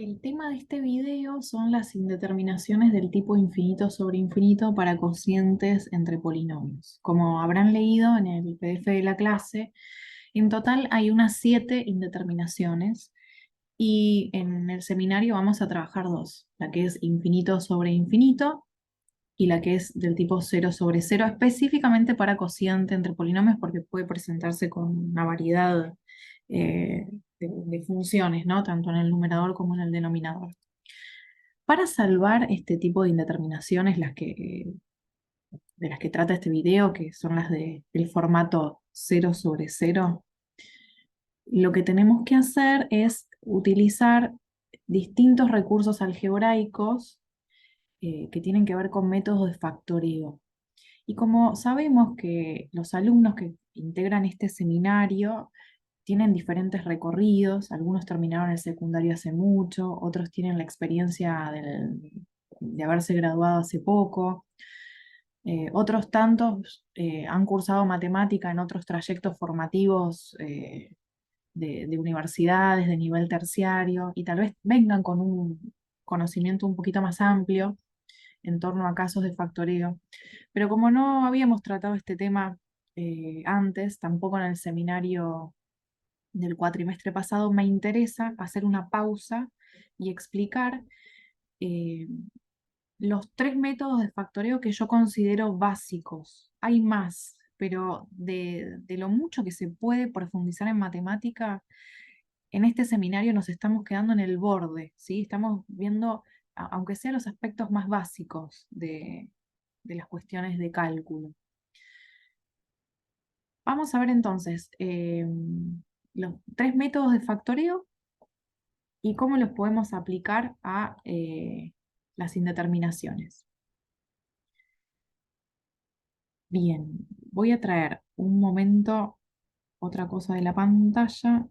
El tema de este video son las indeterminaciones del tipo infinito sobre infinito para cocientes entre polinomios. Como habrán leído en el PDF de la clase, en total hay unas 7 indeterminaciones y en el seminario vamos a trabajar dos, la que es infinito sobre infinito y la que es del tipo cero sobre cero, específicamente para cociente entre polinomios porque puede presentarse con una variedad de funciones, ¿no? Tanto en el numerador como en el denominador. Para salvar este tipo de indeterminaciones, de las que trata este video, que son las del formato cero sobre cero, lo que tenemos que hacer es utilizar distintos recursos algebraicos que tienen que ver con métodos de factoreo. Y como sabemos que los alumnos que integran este seminario tienen diferentes recorridos, algunos terminaron el secundario hace mucho, otros tienen la experiencia de haberse graduado hace poco, otros tantos han cursado matemática en otros trayectos formativos de universidades de nivel terciario y tal vez vengan con un conocimiento un poquito más amplio en torno a casos de factoreo. Pero como no habíamos tratado este tema antes, tampoco en el seminario del cuatrimestre pasado, me interesa hacer una pausa y explicar eh, los 3 métodos de factoreo que yo considero básicos. Hay más, pero de lo mucho que se puede profundizar en matemática, en este seminario nos estamos quedando en el borde, ¿sí? Estamos viendo, aunque sean los aspectos más básicos de las cuestiones de cálculo. Vamos a ver entonces los 3 métodos de factoreo y cómo los podemos aplicar a las indeterminaciones. Bien, voy a traer un momento otra cosa de la pantalla.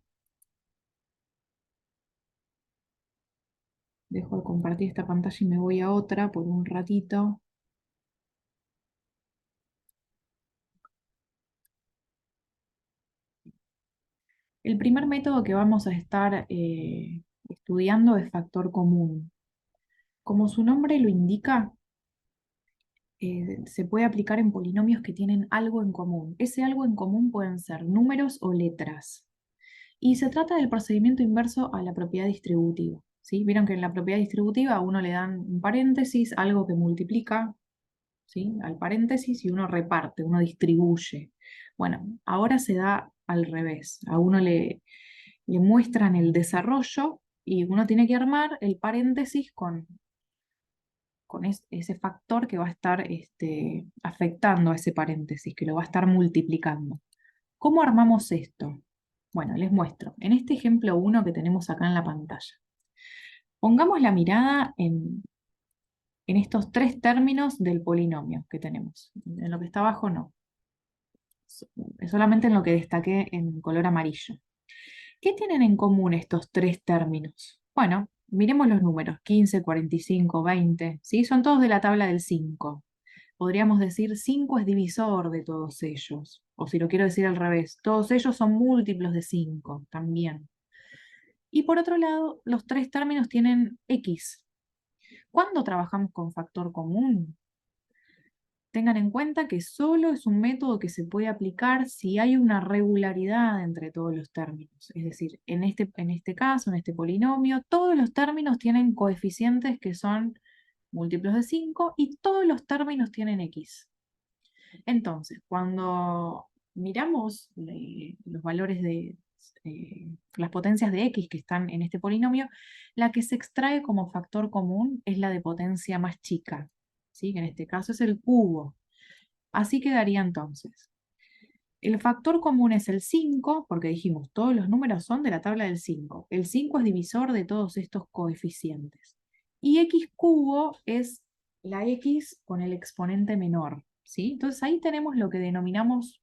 Dejo de compartir esta pantalla y me voy a otra por un ratito. El primer método que vamos a estar estudiando es factor común. Como su nombre lo indica, se puede aplicar en polinomios que tienen algo en común. Ese algo en común pueden ser números o letras. Y se trata del procedimiento inverso a la propiedad distributiva. ¿Sí? Vieron que en la propiedad distributiva a uno le dan un paréntesis, algo que multiplica, ¿sí? Al paréntesis y uno reparte, uno distribuye. Bueno, ahora se da al revés. A uno le muestran el desarrollo y uno tiene que armar el paréntesis con ese factor que va a estar afectando a ese paréntesis, que lo va a estar multiplicando. ¿Cómo armamos esto? Bueno, les muestro. En este ejemplo 1 que tenemos acá en la pantalla. Pongamos la mirada en estos 3 términos del polinomio que tenemos. En lo que está abajo no. Solamente en lo que destaqué en color amarillo. ¿Qué tienen en común estos 3 términos? Bueno, miremos los números, 15, 45, 20, ¿sí? Son todos de la tabla del 5. Podríamos decir 5 es divisor de todos ellos. O si lo quiero decir al revés, todos ellos son múltiplos de 5 también. Y por otro lado, los 3 términos tienen X. ¿Cuándo trabajamos con factor común? Tengan en cuenta que solo es un método que se puede aplicar si hay una regularidad entre todos los términos. Es decir, en este caso, en este polinomio, todos los términos tienen coeficientes que son múltiplos de 5 y todos los términos tienen X. Entonces, cuando miramos los valores de las potencias de X que están en este polinomio, la que se extrae como factor común es la de potencia más chica, ¿sí? Que en este caso es el cubo. Así quedaría entonces. El factor común es el 5, porque dijimos, todos los números son de la tabla del 5. El 5 es divisor de todos estos coeficientes. Y x cubo es la x con el exponente menor, ¿sí? Entonces ahí tenemos lo que denominamos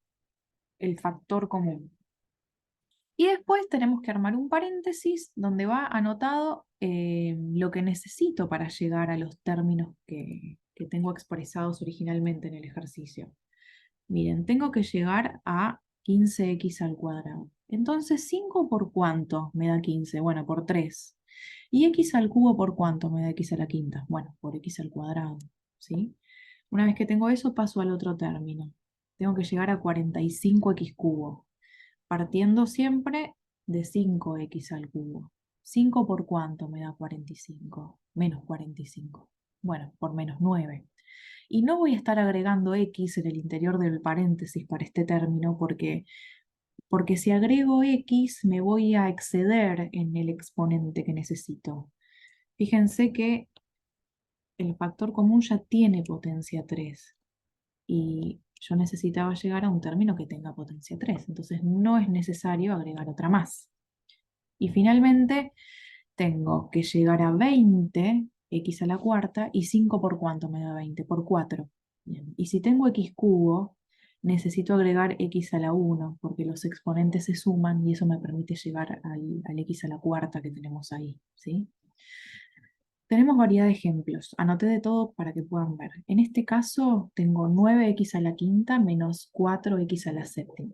el factor común. Y después tenemos que armar un paréntesis donde va anotado lo que necesito para llegar a los términos que tengo expresados originalmente en el ejercicio. Miren, tengo que llegar a 15x al cuadrado. Entonces, 5 por cuánto me da 15. Bueno, por 3. ¿Y x al cubo por cuánto me da x a la quinta? Bueno, por x al cuadrado, ¿sí? Una vez que tengo eso, paso al otro término. Tengo que llegar a 45x cubo, partiendo siempre de 5x al cubo. ¿5 por cuánto me da 45? Menos 45. Bueno, por menos 9. Y no voy a estar agregando x en el interior del paréntesis para este término porque si agrego x me voy a exceder en el exponente que necesito. Fíjense que el factor común ya tiene potencia 3 y yo necesitaba llegar a un término que tenga potencia 3, entonces no es necesario agregar otra más. Y finalmente tengo que llegar a 20, x a la cuarta, y 5 por cuánto me da 20, por 4. Bien. Y si tengo x cubo, necesito agregar x a la 1, porque los exponentes se suman y eso me permite llegar al x a la cuarta que tenemos ahí, ¿sí? Tenemos variedad de ejemplos. Anoté de todo para que puedan ver. En este caso tengo 9x a la quinta menos 4x a la séptima.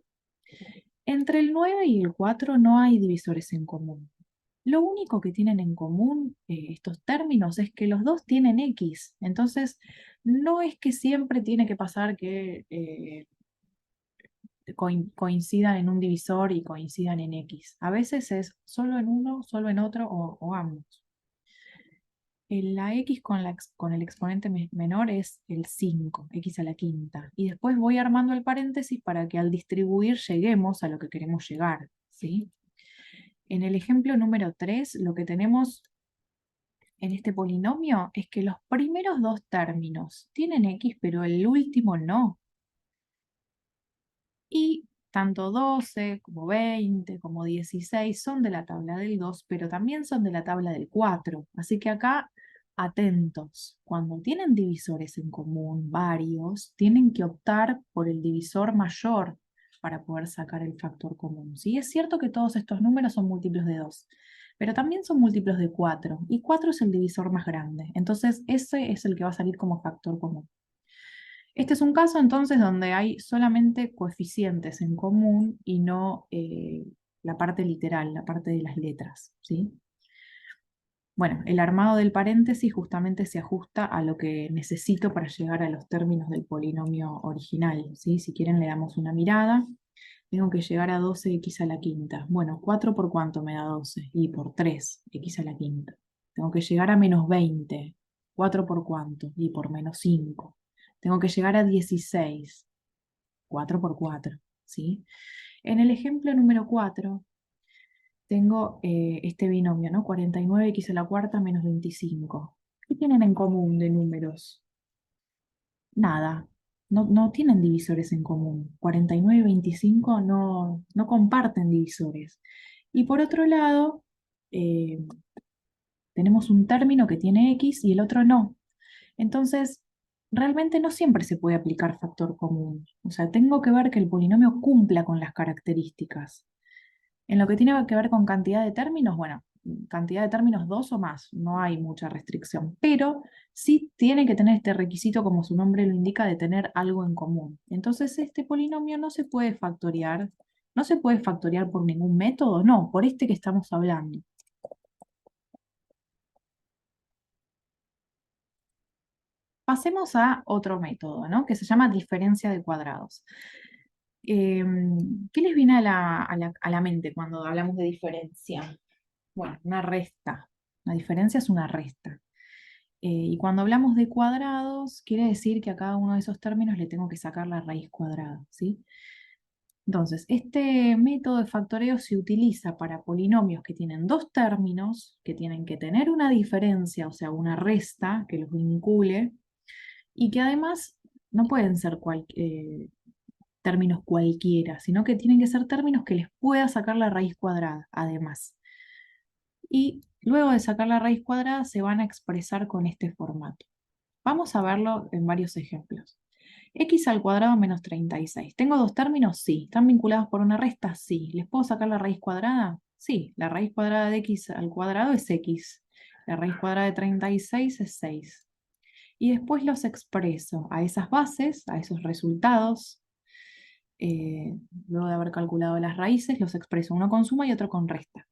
Entre el 9 y el 4 no hay divisores en común. Lo único que tienen en común estos términos es que los dos tienen x. Entonces, no es que siempre tiene que pasar que coincidan en un divisor y coincidan en x. A veces es solo en uno, solo en otro o ambos. La x con el exponente menor es el 5, x a la quinta. Y después voy armando el paréntesis para que al distribuir lleguemos a lo que queremos llegar, ¿sí? En el ejemplo número 3, lo que tenemos en este polinomio es que los primeros dos términos tienen x, pero el último no. Y tanto 12 como 20 como 16 son de la tabla del 2, pero también son de la tabla del 4. Así que acá, atentos, cuando tienen divisores en común, varios, tienen que optar por el divisor mayor para poder sacar el factor común. ¿Sí? Es cierto que todos estos números son múltiplos de 2, pero también son múltiplos de 4, y 4 es el divisor más grande. Entonces, ese es el que va a salir como factor común. Este es un caso entonces donde hay solamente coeficientes en común y no la parte literal, la parte de las letras, ¿sí? Bueno, el armado del paréntesis justamente se ajusta a lo que necesito para llegar a los términos del polinomio original, ¿sí? Si quieren le damos una mirada. Tengo que llegar a 12x a la quinta. Bueno, 4 por cuánto me da 12? Y por 3, x a la quinta. Tengo que llegar a menos 20. 4 por cuánto? Y por menos 5. Tengo que llegar a 16. 4 por 4, ¿sí? En el ejemplo número 4 tengo este binomio, ¿no? 49x a la cuarta menos 25. ¿Qué tienen en común de números? Nada. No tienen divisores en común. 49 y 25 no comparten divisores. Y por otro lado, eh, tenemos un término que tiene x y el otro no. Entonces, realmente no siempre se puede aplicar factor común. O sea, tengo que ver que el polinomio cumpla con las características. En lo que tiene que ver con cantidad de términos, bueno, cantidad de términos 2 o más, no hay mucha restricción, pero sí tiene que tener este requisito, como su nombre lo indica, de tener algo en común. Entonces, este polinomio no se puede factoriar, no se puede factoriar por ningún método, no, por este que estamos hablando. Pasemos a otro método, ¿no? Que se llama diferencia de cuadrados. ¿Qué les viene a la mente cuando hablamos de diferencia? Bueno, una resta. La diferencia es una resta. Y cuando hablamos de cuadrados, quiere decir que a cada uno de esos términos le tengo que sacar la raíz cuadrada, ¿sí? Entonces, este método de factoreo se utiliza para polinomios que tienen dos términos, que tienen que tener una diferencia, o sea, una resta que los vincule, y que además no pueden ser términos cualquiera, sino que tienen que ser términos que les pueda sacar la raíz cuadrada, además. Y luego de sacar la raíz cuadrada se van a expresar con este formato. Vamos a verlo en varios ejemplos. X al cuadrado menos 36. ¿Tengo dos términos? Sí. ¿Están vinculados por una resta? Sí. ¿Les puedo sacar la raíz cuadrada? Sí. La raíz cuadrada de x al cuadrado es x. La raíz cuadrada de 36 es 6. Y después los expreso a esas bases, a esos resultados. Luego de haber calculado las raíces, los expreso uno con suma y otro con resta.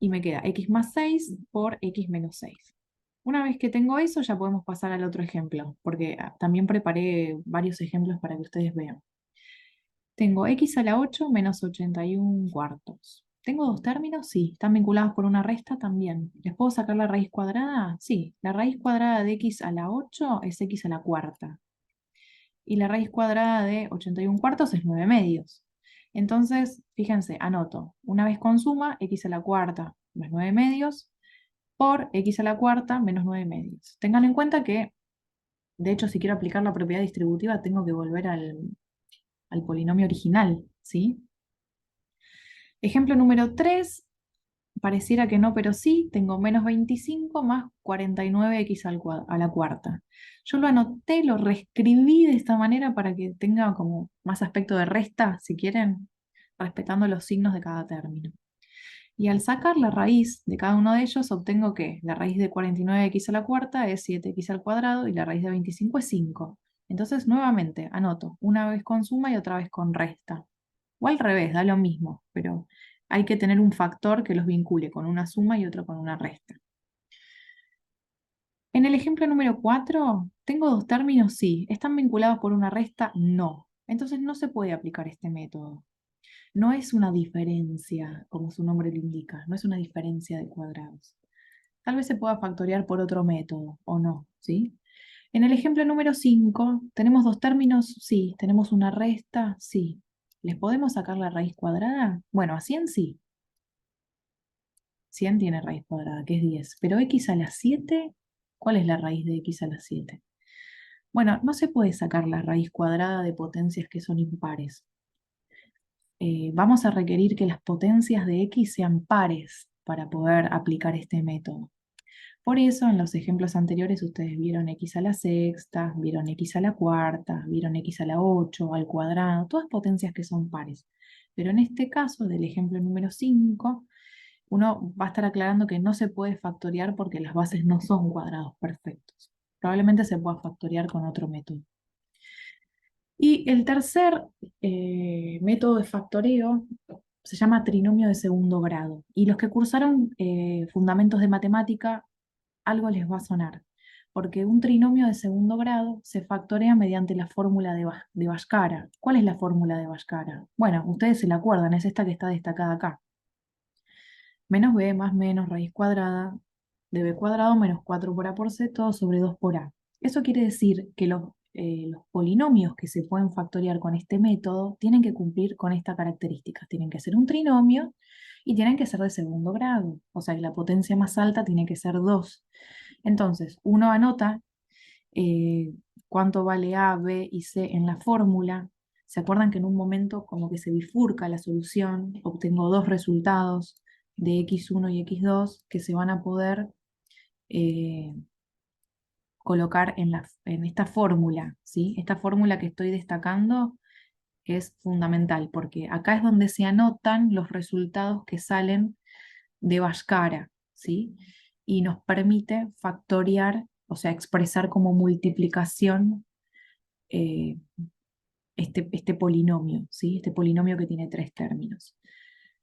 y me queda x más 6 por x menos 6. Una vez que tengo eso, ya podemos pasar al otro ejemplo, porque también preparé varios ejemplos para que ustedes vean. Tengo x a la 8 menos 81 cuartos. ¿Tengo dos términos? Sí. ¿Están vinculados por una resta? También. ¿Les puedo sacar la raíz cuadrada? Sí. La raíz cuadrada de x a la 8 es x a la cuarta. Y la raíz cuadrada de 81 cuartos es 9 medios. Entonces, fíjense, anoto. Una vez con suma, x a la cuarta más 9 medios por x a la cuarta menos 9 medios. Tengan en cuenta que, de hecho, si quiero aplicar la propiedad distributiva, tengo que volver al polinomio original, ¿sí? Ejemplo número 3, pareciera que no, pero sí, tengo menos 25 más 49x a la cuarta. Yo lo anoté, lo reescribí de esta manera para que tenga como más aspecto de resta, si quieren, respetando los signos de cada término. Y al sacar la raíz de cada uno de ellos, obtengo que la raíz de 49x a la cuarta es 7x al cuadrado y la raíz de 25 es 5. Entonces, nuevamente, anoto, una vez con suma y otra vez con resta. O al revés, da lo mismo, pero hay que tener un factor que los vincule con una suma y otro con una resta. En el ejemplo número 4, ¿tengo dos términos? Sí. ¿Están vinculados por una resta? No. Entonces no se puede aplicar este método. No es una diferencia, como su nombre lo indica, no es una diferencia de cuadrados. Tal vez se pueda factorear por otro método, o no, ¿sí? En el ejemplo número 5, ¿tenemos dos términos? Sí. ¿Tenemos una resta? Sí. ¿Les podemos sacar la raíz cuadrada? Bueno, a 100 sí. 100 tiene raíz cuadrada, que es 10. Pero x a la 7, ¿cuál es la raíz de x a la 7? Bueno, no se puede sacar la raíz cuadrada de potencias que son impares. Vamos a requerir que las potencias de x sean pares para poder aplicar este método. Por eso, en los ejemplos anteriores ustedes vieron x a la sexta, vieron x a la cuarta, vieron x a la 8, al cuadrado, todas potencias que son pares. Pero en este caso, del ejemplo número 5, uno va a estar aclarando que no se puede factoriar porque las bases no son cuadrados perfectos. Probablemente se pueda factoriar con otro método. Y el tercer método de factoreo se llama trinomio de segundo grado. Y los que cursaron fundamentos de matemática, algo les va a sonar. Porque un trinomio de segundo grado se factorea mediante la fórmula de Bhaskara. ¿Cuál es la fórmula de Bhaskara? Bueno, ustedes se la acuerdan, es esta que está destacada acá. Menos b más menos raíz cuadrada de b cuadrado menos 4 por a por c, todo sobre 2 por a. Eso quiere decir que los polinomios que se pueden factoriar con este método tienen que cumplir con esta característica. Tienen que ser un trinomio y tienen que ser de segundo grado. O sea que la potencia más alta tiene que ser 2. Entonces, uno anota eh, cuánto vale a, b y c en la fórmula. ¿Se acuerdan que en un momento como que se bifurca la solución? Obtengo dos resultados de x1 y x2 que se van a poder eh, colocar en esta fórmula, ¿sí? Esta fórmula que estoy destacando es fundamental porque acá es donde se anotan los resultados que salen de Bhaskara, ¿sí? Y nos permite factoriar, o sea, expresar como multiplicación eh, este polinomio, ¿sí? Este polinomio que tiene tres términos.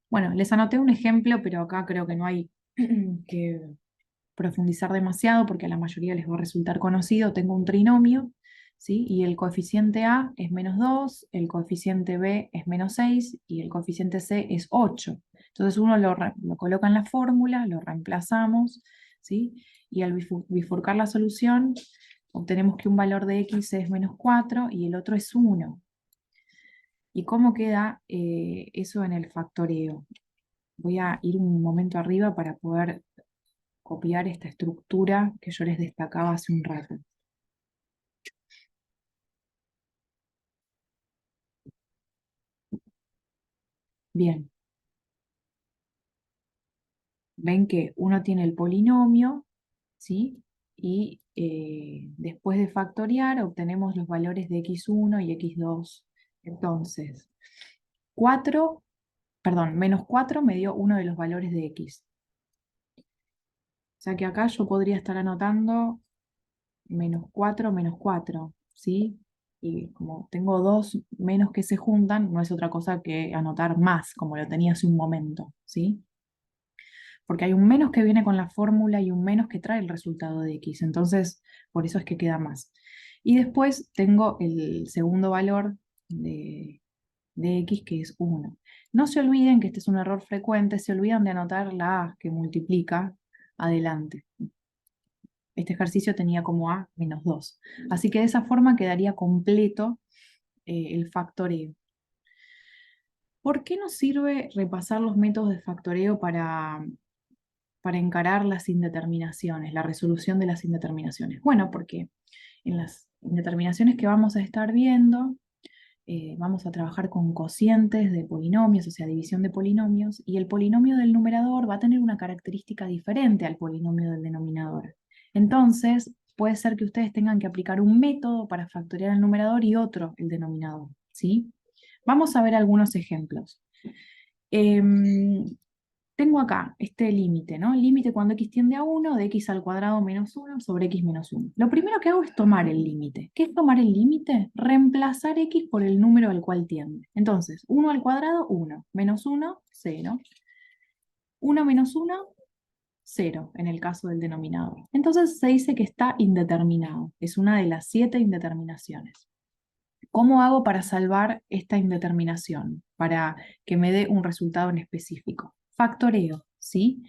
Bueno, les anoté un ejemplo, pero acá creo que no hay que profundizar demasiado porque a la mayoría les va a resultar conocido. Tengo un trinomio, ¿sí? Y el coeficiente A es menos 2, el coeficiente B es menos 6 y el coeficiente C es 8. Entonces uno lo coloca en la fórmula, lo reemplazamos, ¿sí? Y al bifurcar la solución, obtenemos que un valor de x es menos 4 y el otro es 1. ¿Y cómo queda eso en el factoreo? Voy a ir un momento arriba para poder copiar esta estructura que yo les destacaba hace un rato. Bien, ven que uno tiene el polinomio, ¿sí? Y después de factoriar obtenemos los valores de x1 y x2. Entonces, 4, perdón, menos 4 me dio uno de los valores de x. O sea que acá yo podría estar anotando menos 4, ¿sí? Y como tengo dos menos que se juntan, no es otra cosa que anotar más, como lo tenía hace un momento, ¿sí? porque hay un menos que viene con la fórmula y un menos que trae el resultado de x, entonces por eso es que queda más. Y después tengo el segundo valor de x, que es 1. No se olviden que este es un error frecuente, se olvidan de anotar la a que multiplica adelante. Este ejercicio tenía como a menos 2. Así que de esa forma quedaría completo el factoreo. ¿Por qué nos sirve repasar los métodos de factoreo para encarar las indeterminaciones, la resolución de las indeterminaciones? Bueno, porque en las indeterminaciones que vamos a estar viendo, vamos a trabajar con cocientes de polinomios, o sea, división de polinomios, y el polinomio del numerador va a tener una característica diferente al polinomio del denominador. Entonces, puede ser que ustedes tengan que aplicar un método para factorear el numerador y otro, el denominador, ¿sí? Vamos a ver algunos ejemplos. Em, Tengo acá este límite, ¿no? El límite cuando x tiende a 1 de x al cuadrado menos 1 sobre x menos 1. Lo primero que hago es tomar el límite. ¿Qué es tomar el límite? Reemplazar x por el número al cual tiende. Entonces, 1 al cuadrado, 1. Menos 1, 0. 1 menos 1, 0, en el caso del denominador. Entonces se dice que está indeterminado. Es una de las 7 indeterminaciones. ¿Cómo hago para salvar esta indeterminación? Para que me dé un resultado en específico. Factoreo, ¿sí?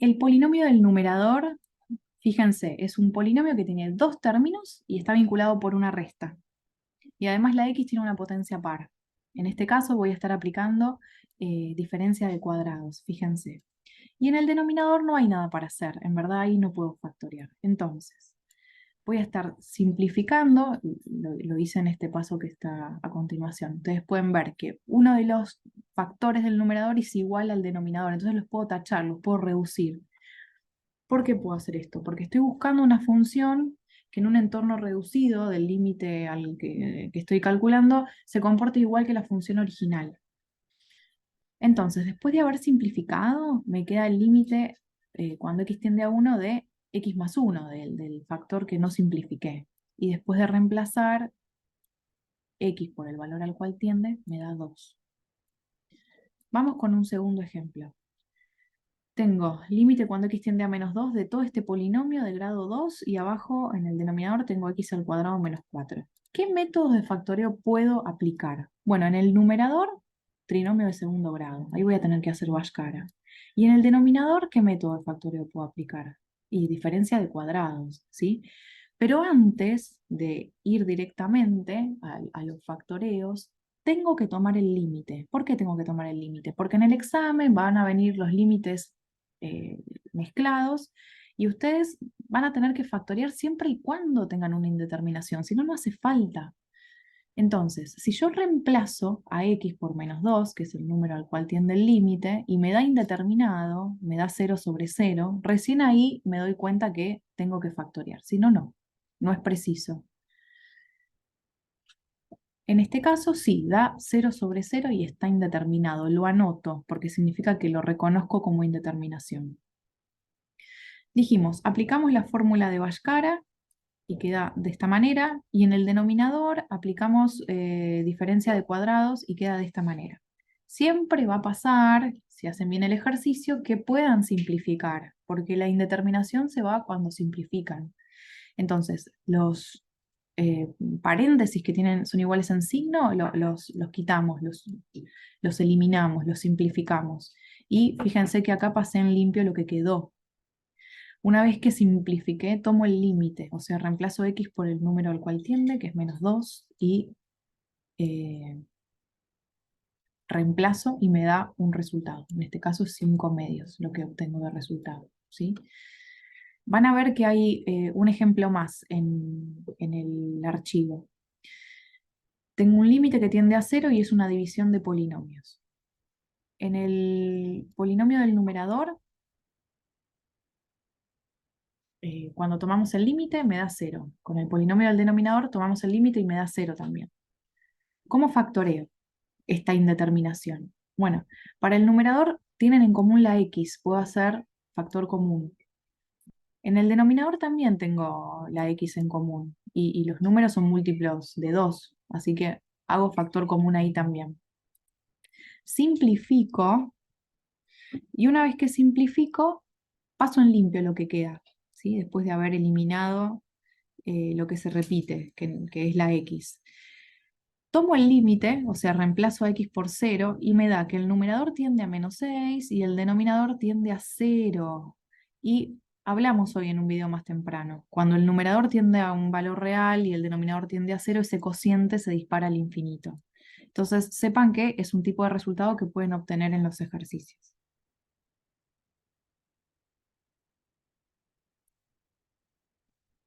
El polinomio del numerador, fíjense, es un polinomio que tiene dos términos y está vinculado por una resta. Y además la x tiene una potencia par. En este caso voy a estar aplicando diferencia de cuadrados, fíjense. Y en el denominador no hay nada para hacer, en verdad ahí no puedo factorear. Entonces, voy a estar simplificando, lo hice en este paso que está a continuación. Ustedes pueden ver que uno de los factores del numerador es igual al denominador, entonces los puedo tachar, los puedo reducir. ¿Por qué puedo hacer esto? Porque estoy buscando una función que en un entorno reducido del límite al que estoy calculando se comporte igual que la función original. Entonces, después de haber simplificado, me queda el límite cuando x tiende a 1 de x más 1, del factor que no simplifiqué. Y después de reemplazar x por el valor al cual tiende, me da 2. Vamos con un segundo ejemplo. Tengo límite cuando x tiende a menos 2 de todo este polinomio de grado 2 y abajo en el denominador tengo x al cuadrado menos 4. ¿Qué métodos de factoreo puedo aplicar? Bueno, en el numerador, trinomio de segundo grado. Ahí voy a tener que hacer Bhaskara. Y en el denominador, ¿qué método de factoreo puedo aplicar? Y diferencia de cuadrados, ¿sí? Pero antes de ir directamente a los factoreos, tengo que tomar el límite. ¿Por qué tengo que tomar el límite? Porque en el examen van a venir los límites eh, mezclados y ustedes van a tener que factorear siempre y cuando tengan una indeterminación, si no, no hace falta. Entonces, si yo reemplazo a x por menos 2, que es el número al cual tiende el límite, y me da indeterminado, me da 0 sobre 0, recién ahí me doy cuenta que tengo que factorear, si no, no, no es preciso. En este caso sí, da 0 sobre 0 y está indeterminado. Lo anoto porque significa que lo reconozco como indeterminación. Dijimos, aplicamos la fórmula de Bhaskara y queda de esta manera, y en el denominador aplicamos diferencia de cuadrados y queda de esta manera. Siempre va a pasar, si hacen bien el ejercicio, que puedan simplificar, porque la indeterminación se va cuando simplifican. Entonces, los eh, paréntesis que son iguales en signo, los quitamos, los eliminamos, los simplificamos. Y fíjense que acá pasé en limpio lo que quedó. Una vez que simplifiqué, tomo el límite, o sea, reemplazo x por el número al cual tiende, que es menos 2, y eh, reemplazo y me da un resultado. En este caso es 5 medios lo que obtengo de resultado, ¿sí? Van a ver que hay un ejemplo más en el archivo. Tengo un límite que tiende a 0 y es una división de polinomios. En el polinomio del numerador, cuando tomamos el límite me da 0. Con el polinomio del denominador tomamos el límite y me da 0 también. ¿Cómo factoreo esta indeterminación? Bueno, para el numerador tienen en común la x, puedo hacer factor común. En el denominador también tengo la x en común y los números son múltiplos de 2, así que hago factor común ahí también. Simplifico Y una vez que simplifico, paso en limpio lo que queda, ¿sí? Después de haber eliminado lo que se repite, que es la x. Tomo el límite, o sea, reemplazo a x por cero y me da que el numerador tiende a -6 y el denominador tiende a cero. Y hablamos hoy en un video más temprano, cuando el numerador tiende a un valor real y el denominador tiende a cero, ese cociente se dispara al infinito. Entonces, sepan que es un tipo de resultado que pueden obtener en los ejercicios.